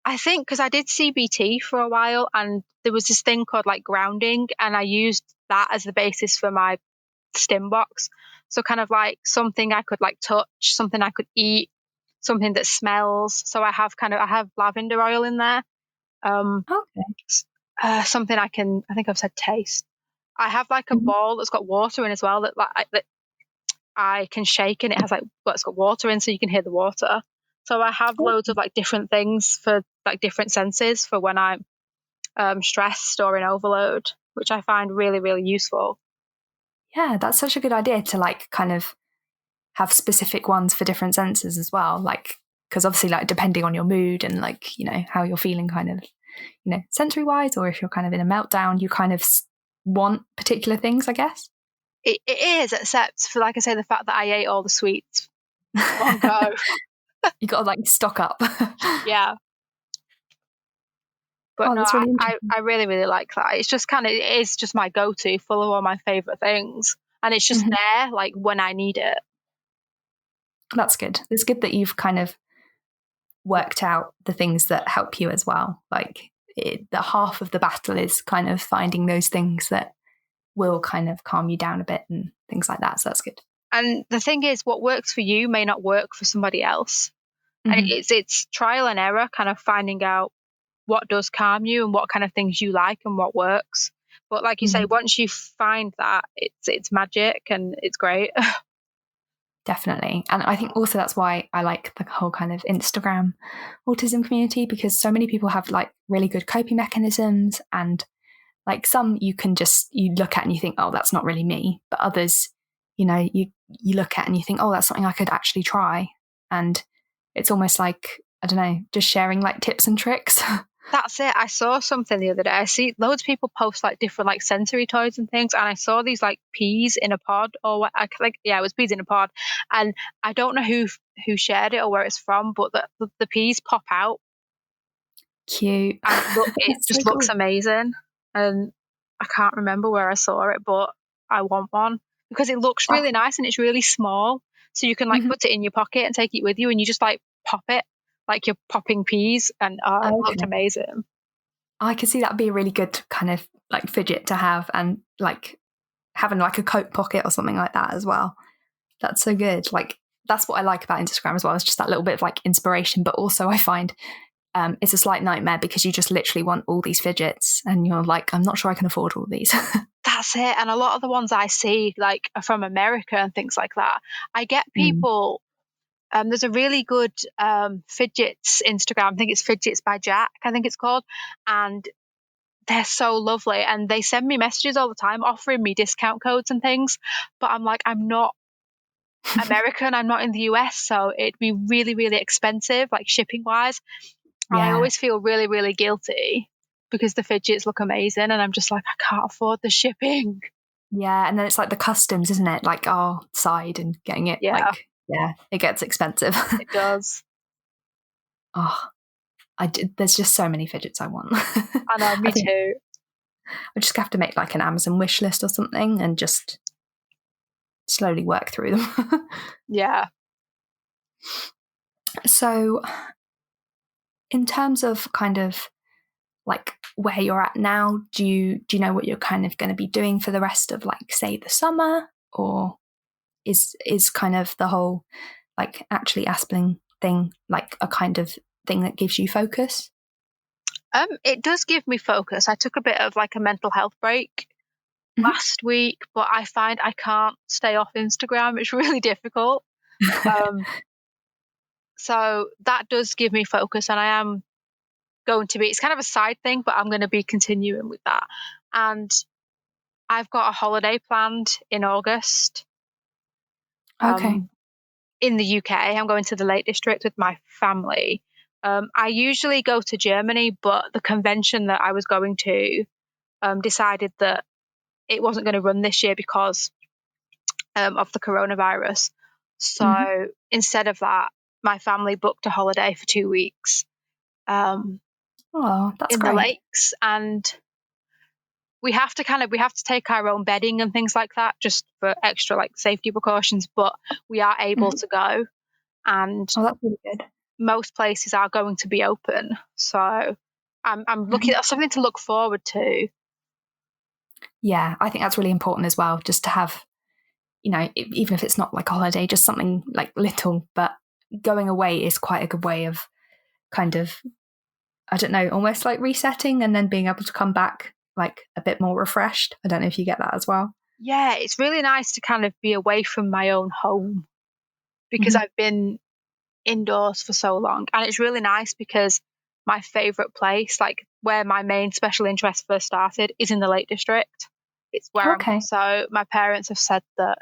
I think because I did CBT for a while, and there was this thing called like grounding, and I used that as the basis for my stim box. So kind of like something I could like touch, something I could eat, something that smells. So I have lavender oil in there. Um, Okay. Something I think I've said taste. I have like a Mm-hmm. ball that's got water in as well that I can shake, and it's got water in, so you can hear the water. So I have loads of like different things for like different senses for when I'm stressed or in overload, which I find really, really useful. Yeah, that's such a good idea to like kind of have specific ones for different senses as well. Like, because obviously, like, depending on your mood and like, how you're feeling kind of, sensory wise, or if you're kind of in a meltdown, you kind of want particular things, I guess. It is, except for, like I say, the fact that I ate all the sweets one go. You got to like stock up. Yeah. But Oh, no, that's really I interesting. really, really like that. It is just my go-to, full of all my favorite things. And it's just Mhm. there, like when I need it. That's good. It's good that you've kind of worked out the things that help you as well. Like, the half of the battle is kind of finding those things that will kind of calm you down a bit and things like that. So that's good. And the thing is, what works for you may not work for somebody else. And Hmm. it's trial and error, kind of finding out what does calm you and what kind of things you like and what works. But like you say, once you find that, it's magic and it's great. Definitely. And I think also that's why I like the whole kind of Instagram autism community, because so many people have like really good coping mechanisms, and like some you can just, you look at and you think, oh, that's not really me. But others, you look at and you think, oh, that's something I could actually try. And it's almost like, I don't know, just sharing like tips and tricks. That's it. I saw something the other day. I see loads of people post like different like sensory toys and things, and I saw these like peas in a pod, or what it was peas in a pod, and I don't know who shared it or where it's from, but the peas pop out. Cute. And it That's so just looks cool. amazing. And I can't remember where I saw it, but I want one because it looks really nice and it's really small. So you can like put it in your pocket and take it with you, and you just like pop it like you're popping peas, and it looked Okay. amazing. I could see that'd be a really good kind of like fidget to have, and like having like a coat pocket or something like that as well. That's so good. Like that's what I like about Instagram as well. It's just that little bit of like inspiration, but also I find it's a slight nightmare because you just literally want all these fidgets, and you're like, I'm not sure I can afford all these. That's it. And a lot of the ones I see like are from America and things like that. I get people. There's a really good fidgets Instagram. I think it's Fidgets by Jack, I think it's called. And they're so lovely. And they send me messages all the time offering me discount codes and things. But I'm like, I'm not American. I'm not in the US. So it'd be really, really expensive, like shipping wise. And I Yeah. always feel really, really guilty because the fidgets look amazing. And I'm just like, I can't afford the shipping. Yeah. And then it's like the customs, isn't it? Like our side and getting it Yeah, like, yeah, it gets expensive. it does. Oh, there's just so many fidgets I want. I know, I me think too. I just have to make like an Amazon wish list or something and just slowly work through them. Yeah. So, in terms of kind of like where you're at now, do you know what you're kind of going to be doing for the rest of like say the summer, or is kind of the whole like actually Aspling thing like a kind of thing that gives you focus? It does give me focus. I took a bit of like a mental health break Mm-hmm. last week, but I find I can't stay off Instagram. It's really difficult. Um, so that does give me focus, and I am going to be, it's kind of a side thing, but I'm going to be continuing with that. And I've got a holiday planned in August Okay. in the UK. I'm going to the Lake District with my family. I usually go to Germany, but the convention that I was going to decided that it wasn't going to run this year because of the coronavirus. Mm-hmm. So instead of that, my family booked a holiday for 2 weeks um, Oh, that's in the great. lakes, and we have to take our own bedding and things like that just for extra like safety precautions. But we are able Mm-hmm. to go, and Oh, that's really good. most places are going to be open. So I'm Mm-hmm. looking at something to look forward to. Yeah, I think that's really important as well, just to have, even if it's not like a holiday, just something like little, but going away is quite a good way of kind of, I don't know, almost like resetting and then being able to come back like a bit more refreshed. I don't know if you get that as well. Yeah, it's really nice to kind of be away from my own home because Mm-hmm. I've been indoors for so long. And it's really nice because my favourite place, like where my main special interest first started, is in the Lake District. It's where Okay. so my parents have said that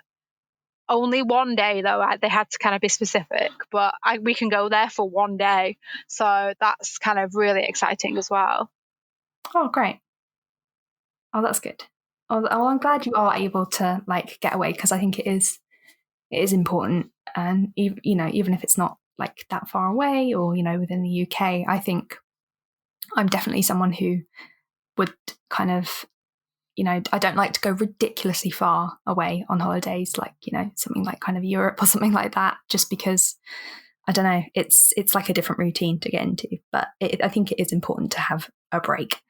only one day, though, they had to kind of be specific, but we can go there for one day. So that's kind of really exciting as well. Oh, great. Oh, that's good. Oh, I'm glad you are able to like get away, because I think it is important, and even if it's not like that far away or within the UK, I think I'm definitely someone who would kind of, I don't like to go ridiculously far away on holidays, like, something like kind of Europe or something like that, just because I don't know, it's like a different routine to get into. But I think it is important to have a break.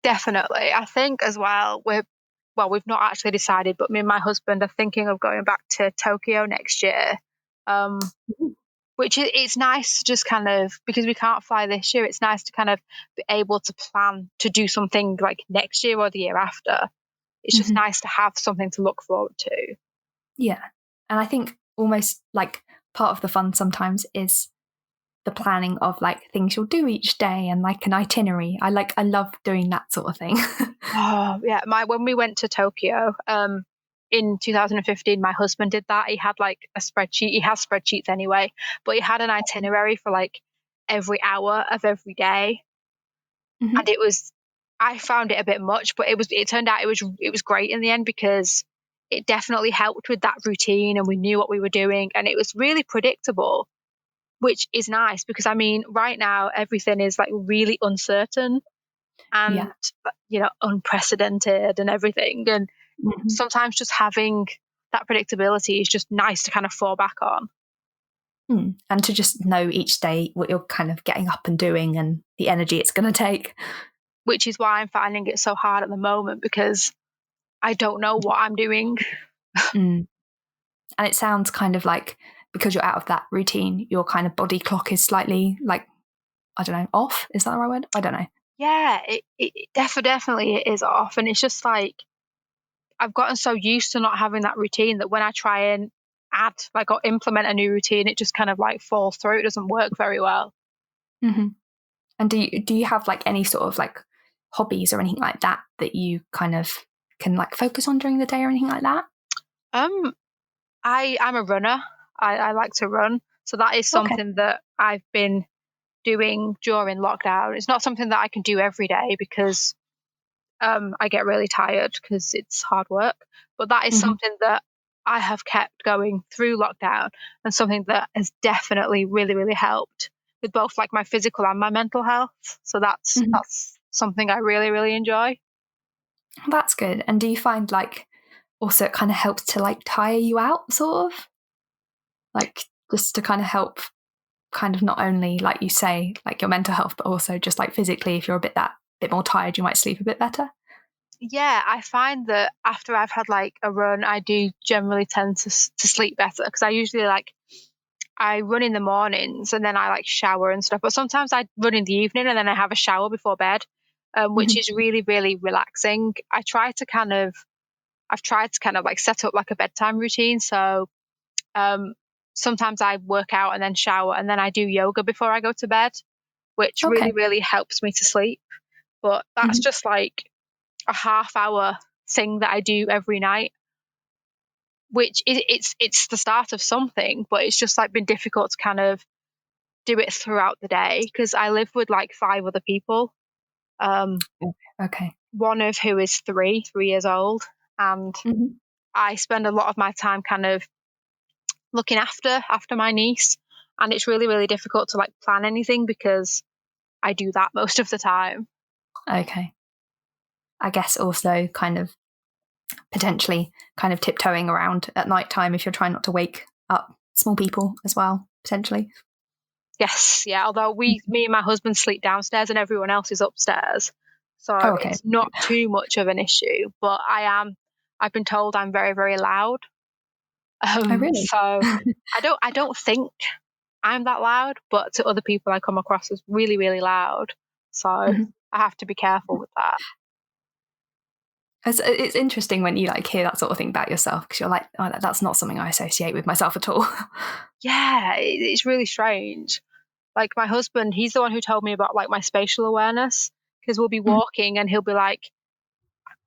Definitely. I think as well, we've not actually decided, but me and my husband are thinking of going back to Tokyo next year. Um, which it's nice to just kind of, because we can't fly this year, it's nice to kind of be able to plan to do something like next year or the year after. It's just nice to have something to look forward to. Yeah. And I think almost like part of the fun sometimes is the planning of like things you'll do each day and like an itinerary. I love doing that sort of thing. Oh yeah, when we went to Tokyo in 2015, my husband did that. He had like a spreadsheet. He has spreadsheets anyway, but he had an itinerary for like every hour of every day, and I found it a bit much, but it turned out it was great in the end, because it definitely helped with that routine, and we knew what we were doing, and it was really predictable, which is nice, because I mean, right now everything is like really uncertain and unprecedented and everything, and sometimes just having that predictability is just nice to kind of fall back on. And to just know each day what you're kind of getting up and doing and the energy it's going to take. Which is why I'm finding it so hard at the moment, because I don't know what I'm doing. And it sounds kind of like, because you're out of that routine, your kind of body clock is slightly like, I don't know, off. Is that the right word? I don't know. Yeah, it definitely is off. And it's just like, I've gotten so used to not having that routine that when I try and add like or implement a new routine, it just kind of like falls through. It doesn't work very well. And do you have like any sort of like hobbies or anything like that that you kind of can like focus on during the day or anything like that? I'm a runner. I like to run. So that is Okay. something that I've been doing during lockdown. It's not something that I can do every day, because I get really tired because it's hard work. But that is something that I have kept going through lockdown, and something that has definitely really, really helped with both like my physical and my mental health. So that's something I really, really enjoy. That's good. And do you find like also it kind of helps to like tire you out, sort of? Like just to kind of help kind of not only like you say like your mental health, but also just like physically, if you're a bit more tired, you might sleep a bit better. Yeah, I find that after I've had like a run, I do generally tend to sleep better, because I usually like I run in the mornings and then I like shower and stuff. But sometimes I run in the evening and then I have a shower before bed, which is really, really relaxing. I've tried to kind of like set up like a bedtime routine. So sometimes I work out and then shower, and then I do yoga before I go to bed, which Okay. really, really helps me to sleep. But that's just like a half-hour thing that I do every night, which it's the start of something, but it's just like been difficult to kind of do it throughout the day, because I live with like 5 other people. Okay. One of who is 3 years old, and I spend a lot of my time kind of looking after my niece, and it's really, really difficult to like plan anything, because I do that most of the time. Okay. I guess also kind of potentially kind of tiptoeing around at night time if you're trying not to wake up small people as well, potentially. Yes, yeah. Although me and my husband sleep downstairs and everyone else is upstairs, so Oh, okay. it's not too much of an issue. But I've been told I'm very, very loud. Oh, really? So I don't think I'm that loud, but to other people I come across as really, really loud. So I have to be careful with that. It's interesting when you like hear that sort of thing about yourself, because you're like, oh, that's not something I associate with myself at all. Yeah, it's really strange. Like my husband, he's the one who told me about like my spatial awareness, because we'll be walking and he'll be like,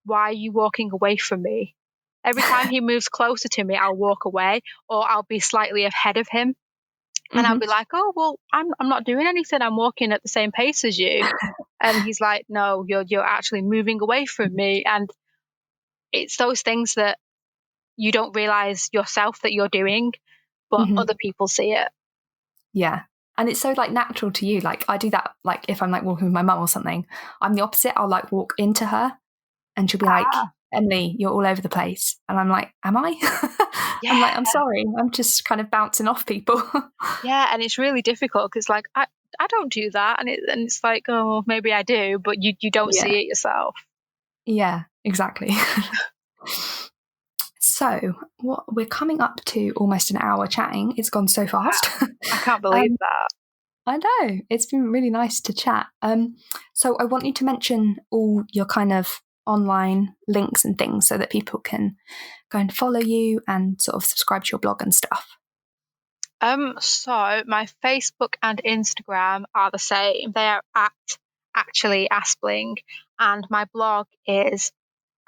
"Why are you walking away from me?" Every time he moves closer to me, I'll walk away, or I'll be slightly ahead of him, and I'll be like, "Oh well, I'm not doing anything. I'm walking at the same pace as you." And he's like, "No, you're actually moving away from me." And it's those things that you don't realize yourself that you're doing, but other people see it. Yeah. And it's so like natural to you. Like I do that, like if I'm like walking with my mum or something, I'm the opposite. I'll like walk into her and she'll be like, Ah, Emily, you're all over the place. And I'm like, am I? I'm yeah, like, I'm sorry. I'm just kind of bouncing off people. yeah, and it's really difficult, because like I don't do that, and it's like, oh, maybe I do, but you don't Yeah. see it yourself. Yeah, exactly. So we're coming up to almost an hour chatting. It's gone so fast. Wow. I can't believe that. I know. It's been really nice to chat. So I want you to mention all your kind of online links and things so that people can go and follow you and sort of subscribe to your blog and stuff. So my Facebook and Instagram are the same. They are at Actually Aspling, and my blog is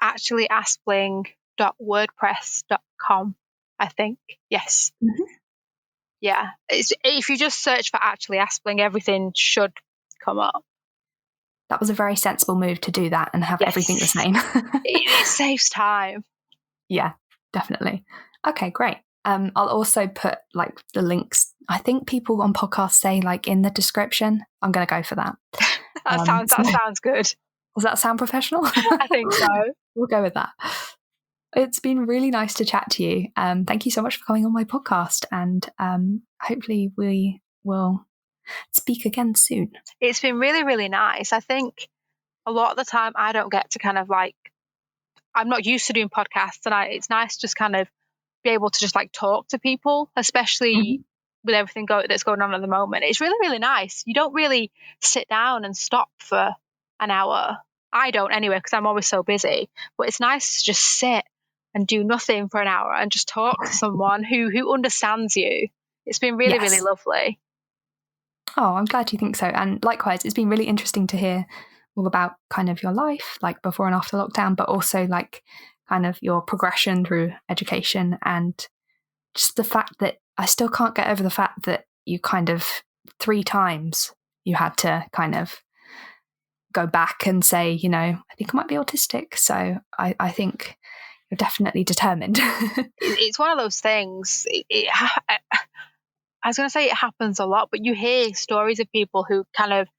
actuallyaspling.wordpress.com, I think. Yes. Mm-hmm. Yeah. If you just search for Actually Aspling, everything should come up. That was a very sensible move to do that and have everything the same. It saves time. Yeah, definitely. Okay, great. I'll also put like the links. I think people on podcasts say like in the description. I'm going to go for that. That sounds good. Does that sound professionwill? I think so. We'll go with that. It's been really nice to chat to you. Thank you so much for coming on my podcast, and hopefully we will speak again soon. It's been really, really nice. I think a lot of the time I don't get to kind of like, I'm not used to doing podcasts, and it's nice just kind of be able to just like talk to people, especially with everything that's going on at the moment. It's really, really nice. You don't really sit down and stop for an hour. I don't anyway, because I'm always so busy. But it's nice to just sit and do nothing for an hour and just talk to someone who understands you. It's been really, really lovely. Oh, I'm glad you think so. And likewise, it's been really interesting to hear all about kind of your life, like before and after lockdown, but also like kind of your progression through education, and just the fact that I still can't get over the fact that you kind of 3 times you had to kind of go back and say, you know, I think I might be autistic. So I think you're definitely determined. It's one of those things. I was going to say it happens a lot, but you hear stories of people who kind of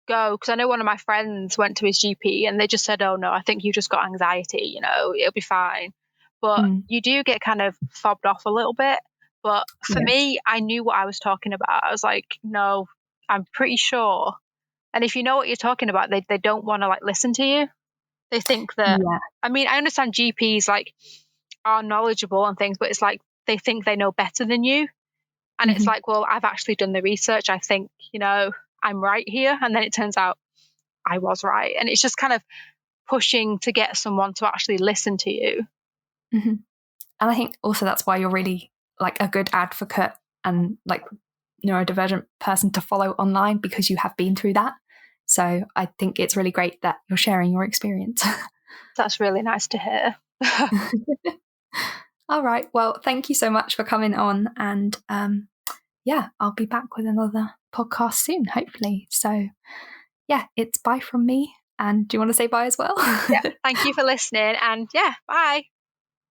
go, because I know one of my friends went to his GP and they just said, oh no, I think you just got anxiety, it'll be fine. But you do get kind of fobbed off a little bit. But for me, I knew what I was talking about. I was like, no, I'm pretty sure. And if you know what you're talking about, they don't want to like listen to you. They think that, I mean, I understand GPs like are knowledgeable and things, but it's like they think they know better than you. And it's like, well, I've actually done the research. I think, I'm right here. And then it turns out I was right. And it's just kind of pushing to get someone to actually listen to you. And I think also that's why you're really like a good advocate and like neurodivergent person to follow online, because you have been through that. So I think it's really great that you're sharing your experience. That's really nice to hear. All right. Well, thank you so much for coming on. And I'll be back with another podcast soon, hopefully. So it's bye from me. And do you want to say bye as well? Yeah. Thank you for listening. And bye.